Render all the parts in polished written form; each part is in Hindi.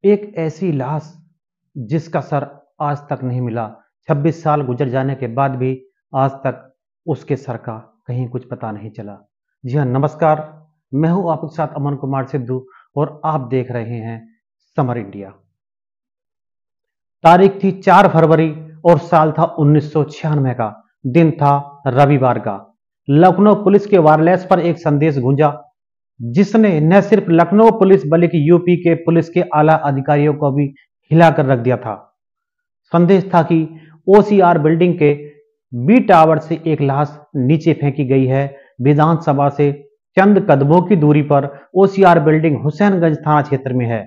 एक ऐसी लाश जिसका सर आज तक नहीं मिला। 26 साल गुजर जाने के बाद भी आज तक उसके सर का कहीं कुछ पता नहीं चला। जी हाँ, नमस्कार। मैं हूं आपके साथ अमन कुमार सिद्धू और आप देख रहे हैं समर इंडिया। तारीख थी 4 फरवरी और साल था 1996 का। दिन था रविवार का। लखनऊ पुलिस के वायरलेस पर एक संदेश गूंजा जिसने न सिर्फ लखनऊ पुलिस बल्कि यूपी के पुलिस के आला अधिकारियों को भी हिलाकर रख दिया था। संदेश था कि ओसीआर बिल्डिंग के बी टावर से एक लाश नीचे फेंकी गई है। विधानसभा से चंद कदमों की दूरी पर ओसीआर बिल्डिंग हुसैनगंज थाना क्षेत्र में है,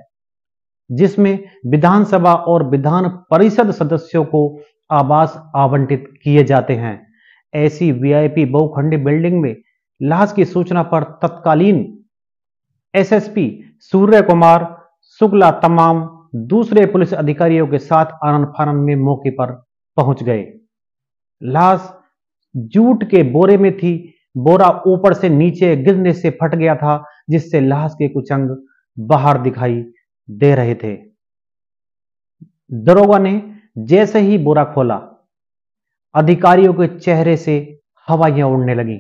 जिसमें विधानसभा और विधान परिषद सदस्यों को आवास आवंटित किए जाते हैं। ऐसी वीआईपी बहुखंडी बिल्डिंग में लाश की सूचना पर तत्कालीन एसएसपी सूर्य कुमार शुक्ला तमाम दूसरे पुलिस अधिकारियों के साथ आनन फानन में मौके पर पहुंच गए। लाश जूट के बोरे में थी। बोरा ऊपर से नीचे गिरने से फट गया था, जिससे लाश के कुछ अंग बाहर दिखाई दे रहे थे। दरोगा ने जैसे ही बोरा खोला, अधिकारियों के चेहरे से हवाइयां उड़ने लगीं।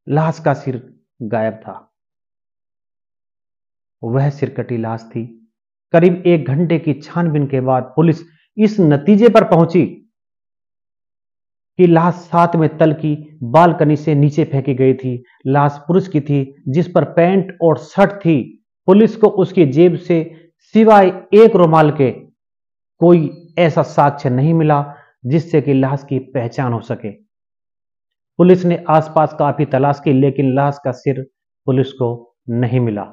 लाश का सिर गायब था। वह सिरकटी लाश थी। करीब 1 घंटे की छानबीन के बाद पुलिस इस नतीजे पर पहुंची कि लाश 7वें तल की बालकनी से नीचे फेंकी गई थी। लाश पुरुष की थी, जिस पर पैंट और शर्ट थी। पुलिस को उसकी जेब से सिवाय एक रुमाल के कोई ऐसा साक्ष्य नहीं मिला जिससे कि लाश की पहचान हो सके। पुलिस ने आसपास काफी तलाश की, लेकिन लाश का सिर पुलिस को नहीं मिला।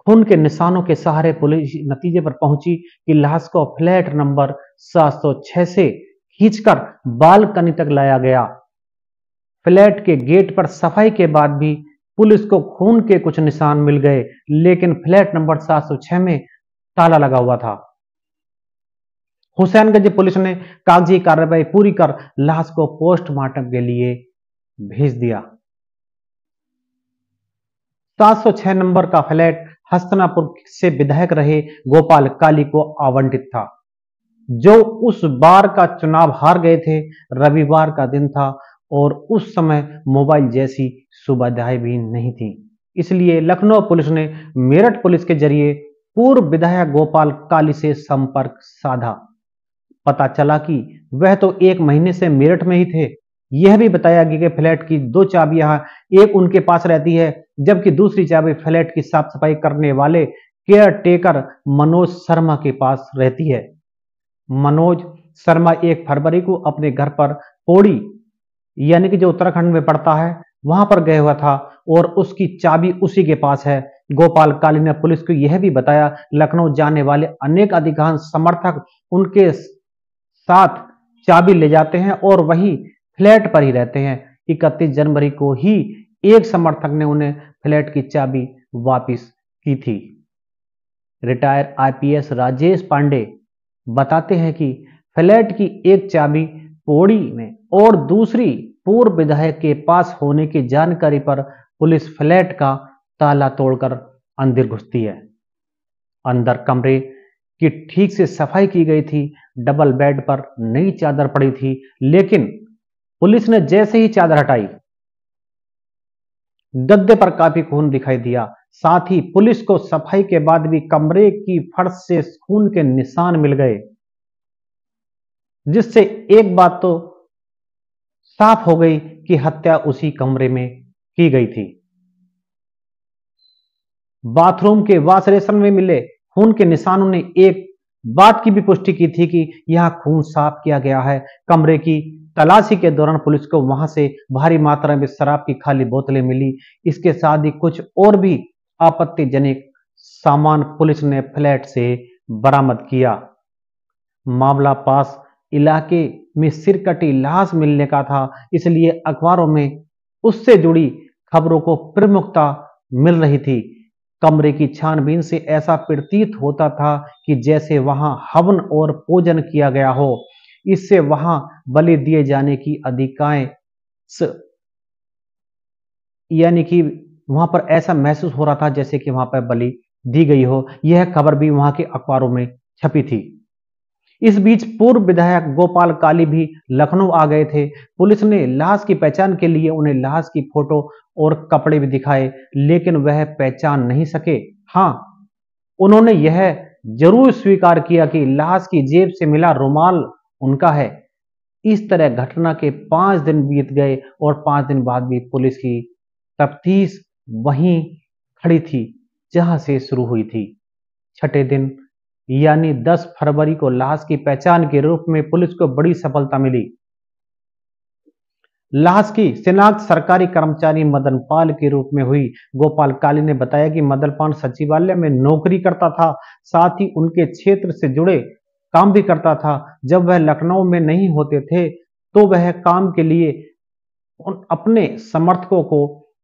खून के निशानों के सहारे पुलिस नतीजे पर पहुंची कि लाश को फ्लैट नंबर 706 से खींचकर बालकनी तक लाया गया। फ्लैट के गेट पर सफाई के बाद भी पुलिस को खून के कुछ निशान मिल गए, लेकिन फ्लैट नंबर 706 में ताला लगा हुआ था। हुसैनगंज पुलिस ने कागजी कार्रवाई पूरी कर लाश को पोस्टमार्टम के लिए भेज दिया। 706 नंबर का फ्लैट हस्तिनापुर से विधायक रहे गोपाल काली को आवंटित था, जो उस बार का चुनाव हार गए थे। रविवार का दिन था और उस समय मोबाइल जैसी सुविधाएं भी नहीं थी। इसलिए लखनऊ पुलिस ने मेरठ पुलिस के जरिए पूर्व विधायक गोपाल काली से संपर्क साधा। पता चला कि वह तो 1 महीने से मेरठ में ही थे। यह भी बताया गया कि फ्लैट की 2 चाबियां, एक उनके पास रहती है, जबकि दूसरी चाबी फ्लैट की साफ सफाई करने वाले केयर टेकर मनोज शर्मा के पास रहती है। मनोज शर्मा 1 फरवरी को अपने घर पर पौड़ी, यानी कि जो उत्तराखंड में पड़ता है, वहां पर गया हुआ था और उसकी चाबी उसी के पास है। गोपाल काली ने पुलिस को यह भी बताया, लखनऊ जाने वाले अनेक अधिकांश समर्थक उनके साथ चाबी ले जाते हैं और वही फ्लैट पर ही रहते हैं। 31 जनवरी को ही एक समर्थक ने उन्हें फ्लैट की चाबी वापस की थी। रिटायर आईपीएस राजेश पांडे बताते हैं कि फ्लैट की एक चाबी पौड़ी में और दूसरी पूर्व विधायक के पास होने की जानकारी पर पुलिस फ्लैट का ताला तोड़कर अंदर घुसती है। अंदर कमरे की ठीक से सफाई की गई थी। डबल बेड पर नई चादर पड़ी थी, लेकिन पुलिस ने जैसे ही चादर हटाई, गद्दे पर काफी खून दिखाई दिया। साथ ही पुलिस को सफाई के बाद भी कमरे की फर्श से खून के निशान मिल गए, जिससे एक बात तो साफ हो गई कि हत्या उसी कमरे में की गई थी। बाथरूम के वॉश बेसिन में मिले खून के निशानों ने एक बात की भी पुष्टि की थी कि यह खून साफ किया गया है। कमरे की तलाशी के दौरान पुलिस को वहां से भारी मात्रा में शराब की खाली बोतलें मिली। इसके साथ ही कुछ और भी आपत्तिजनक सामान पुलिस ने फ्लैट से बरामद किया। मामला पास इलाके में सिरकटी लाश मिलने का था, इसलिए अखबारों में उससे जुड़ी खबरों को प्रमुखता मिल रही थी। कमरे की छानबीन से ऐसा प्रतीत होता था कि जैसे वहां हवन और पूजन किया गया हो। इससे वहां बलि दिए जाने की अधिकांश, यानी कि वहां पर ऐसा महसूस हो रहा था जैसे कि वहां पर बलि दी गई हो, यह खबर भी वहां के अखबारों में छपी थी। इस बीच पूर्व विधायक गोपाल काली भी लखनऊ आ गए थे। पुलिस ने लाश की पहचान के लिए उन्हें लाश की फोटो और कपड़े भी दिखाए, लेकिन वह पहचान नहीं सके। हाँ, उन्होंने यह जरूर स्वीकार किया कि लाश की जेब से मिला रुमाल उनका है। इस तरह घटना के 5 दिन बीत गए और 5 दिन बाद भी पुलिस की तफ्तीश वहीं खड़ी थी जहां से शुरू हुई थी। छठे दिन यानी 10 फरवरी को लाश की पहचान के रूप में पुलिस को बड़ी सफलता मिली। लाश की शिनाख्त सरकारी कर्मचारी मदन पाल के रूप में हुई। गोपाल काली ने बताया कि मदन पाल सचिवालय में नौकरी करता था, साथ ही उनके क्षेत्र से जुड़े काम भी करता था। जब वह लखनऊ में नहीं होते थे तो वह काम के लिए अपने समर्थकों को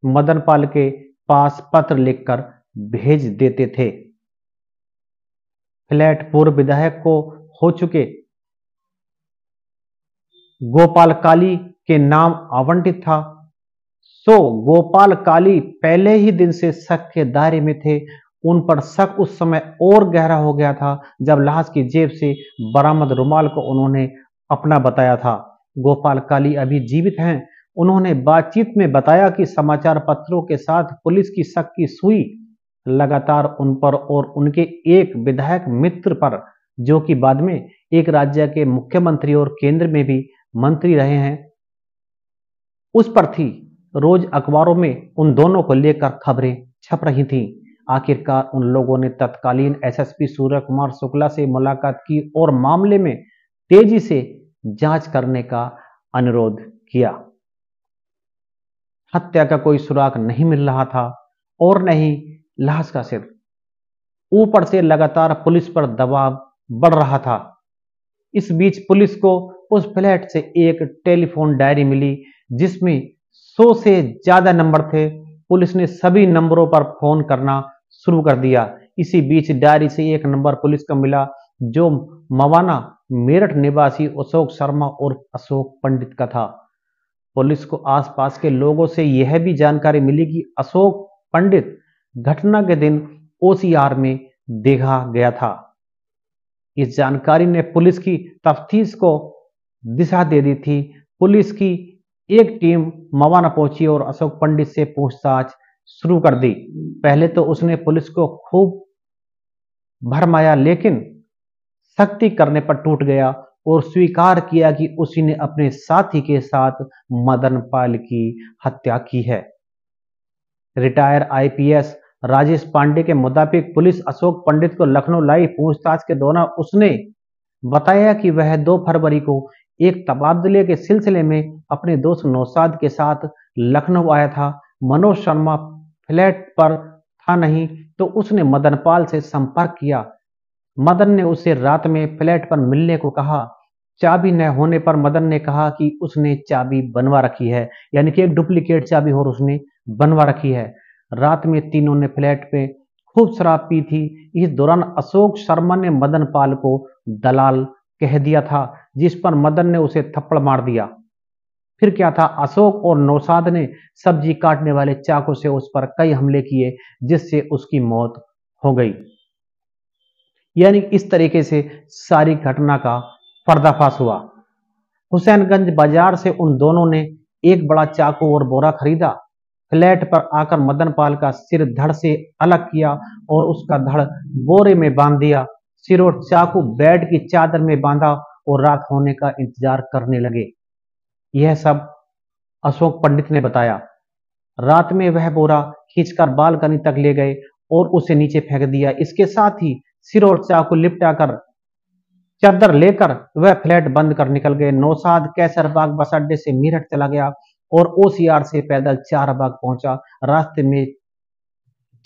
मदन पाल के पास पत्र लिखकर भेज देते थे। फ्लैट पूर्व विधायक को हो चुके गोपाल काली के नाम आवंटित था। सो गोपाल काली पहले ही दिन से शक के दायरे में थे। उन पर शक उस समय और गहरा हो गया था जब लाश की जेब से बरामद रुमाल को उन्होंने अपना बताया था। गोपाल काली अभी जीवित हैं। उन्होंने बातचीत में बताया कि समाचार पत्रों के साथ पुलिस की शक की सुई लगातार उन पर और उनके एक विधायक मित्र पर, जो कि बाद में एक राज्य के मुख्यमंत्री और केंद्र में भी मंत्री रहे हैं, उस पर थी। रोज अखबारों में उन दोनों को लेकर खबरें छप रही थीं। आखिरकार उन लोगों ने तत्कालीन एसएसपी सूर्य कुमार शुक्ला से मुलाकात की और मामले में तेजी से जांच करने का अनुरोध किया। हत्या का कोई सुराग नहीं मिल रहा था और न ही लाश का सिर। ऊपर से लगातार पुलिस पर दबाव बढ़ रहा था। इस बीच पुलिस को उस फ्लैट से एक टेलीफोन डायरी मिली जिसमें 100 से ज्यादा नंबर थे। पुलिस ने सभी नंबरों पर फोन करना शुरू कर दिया। इसी बीच डायरी से एक नंबर पुलिस को मिला जो मवाना मेरठ निवासी अशोक शर्मा और अशोक पंडित का था। पुलिस को आसपास के लोगों से यह भी जानकारी मिली कि अशोक पंडित घटना के दिन ओसीआर में देखा गया था। इस जानकारी ने पुलिस की तफ्तीश को दिशा दे दी थी। पुलिस की एक टीम मवाना पहुंची और अशोक पंडित से पूछताछ शुरू कर दी। पहले तो उसने पुलिस को खूब भरमाया, लेकिन सख्ती करने पर टूट गया और स्वीकार किया कि उसी ने अपने साथी के साथ मदन पाल की हत्या की है। रिटायर आईपीएस राजेश पांडे के मुताबिक पुलिस अशोक पंडित को लखनऊ लाई। पूछताछ के दौरान उसने बताया कि वह 2 फरवरी को एक तबादले के सिलसिले में अपने दोस्त नौशाद के साथ लखनऊ आया था। मनोज शर्मा फ्लैट पर था नहीं तो उसने मदन पाल से संपर्क किया। मदन ने उसे रात में फ्लैट पर मिलने को कहा। चाबी न होने पर मदन ने कहा कि उसने चाबी बनवा रखी है, यानी कि एक डुप्लीकेट चाबी और उसने बनवा रखी है। रात में तीनों ने फ्लैट पे खूब शराब पी थी। इस दौरान अशोक शर्मा ने मदन पाल को दलाल कह दिया था, जिस पर मदन ने उसे थप्पड़ मार दिया। फिर क्या था, अशोक और नौशाद ने सब्जी काटने वाले चाकू से उस पर कई हमले किए जिससे उसकी मौत हो गई। यानी इस तरीके से सारी घटना का पर्दाफाश हुआ। हुसैनगंज बाजार से उन दोनों ने एक बड़ा चाकू और बोरा खरीदा। फ्लैट पर आकर मदन पाल का सिर धड़ से अलग किया और उसका धड़ बोरे में बांध दिया। सिर और चाकू बेड की चादर में बांधा और रात होने का इंतजार करने लगे। यह सब अशोक पंडित ने बताया। रात में वह बोरा खींचकर बालकनी तक ले गए और उसे नीचे फेंक दिया। इसके साथ ही सिर और चाकू लिपटाकर चादर लेकर वह फ्लैट बंद कर निकल गए। नौशाद कैसरबाग बस अड्डे से मेरठ चला गया और ओसीआर से पैदल चारबाग पहुंचा। रास्ते में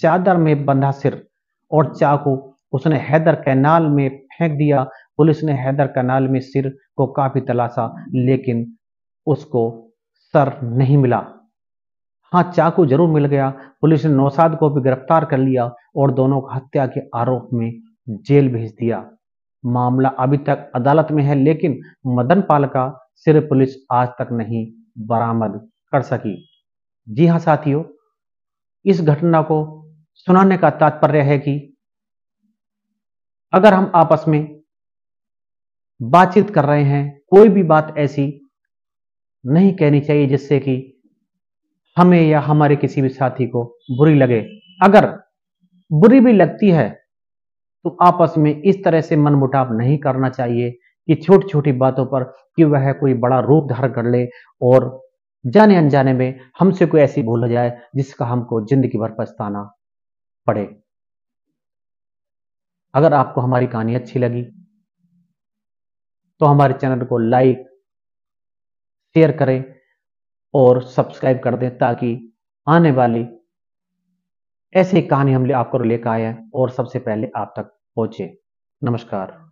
चादर में बंधा सिर और चाकू उसने हैदर कैनाल में फेंक दिया। पुलिस ने हैदर कैनाल में सिर को काफी तलाशा, लेकिन उसको सर नहीं मिला। हाँ, चाकू जरूर मिल गया। पुलिस ने नौशाद को भी गिरफ्तार कर लिया और दोनों को हत्या के आरोप में जेल भेज दिया। मामला अभी तक अदालत में है, लेकिन मदन पाल का सिर पुलिस आज तक नहीं बरामद कर सकी। जी हाँ साथियों, इस घटना को सुनाने का तात्पर्य है कि अगर हम आपस में बातचीत कर रहे हैं, कोई भी बात ऐसी नहीं कहनी चाहिए जिससे कि हमें या हमारे किसी भी साथी को बुरी लगे। अगर बुरी भी लगती है तो आपस में इस तरह से मनमुटाव नहीं करना चाहिए कि छोटी छोटी बातों पर कि वह कोई बड़ा रूप धारण कर ले और जाने अनजाने में हमसे कोई ऐसी भूल हो जाए जिसका हमको जिंदगी भर पछताना पड़े। अगर आपको हमारी कहानी अच्छी लगी तो हमारे चैनल को लाइक शेयर करें और सब्सक्राइब कर दें ताकि आने वाली ऐसी कहानी हम आपको लेकर आए और सबसे पहले आप तक पहुंचे। नमस्कार।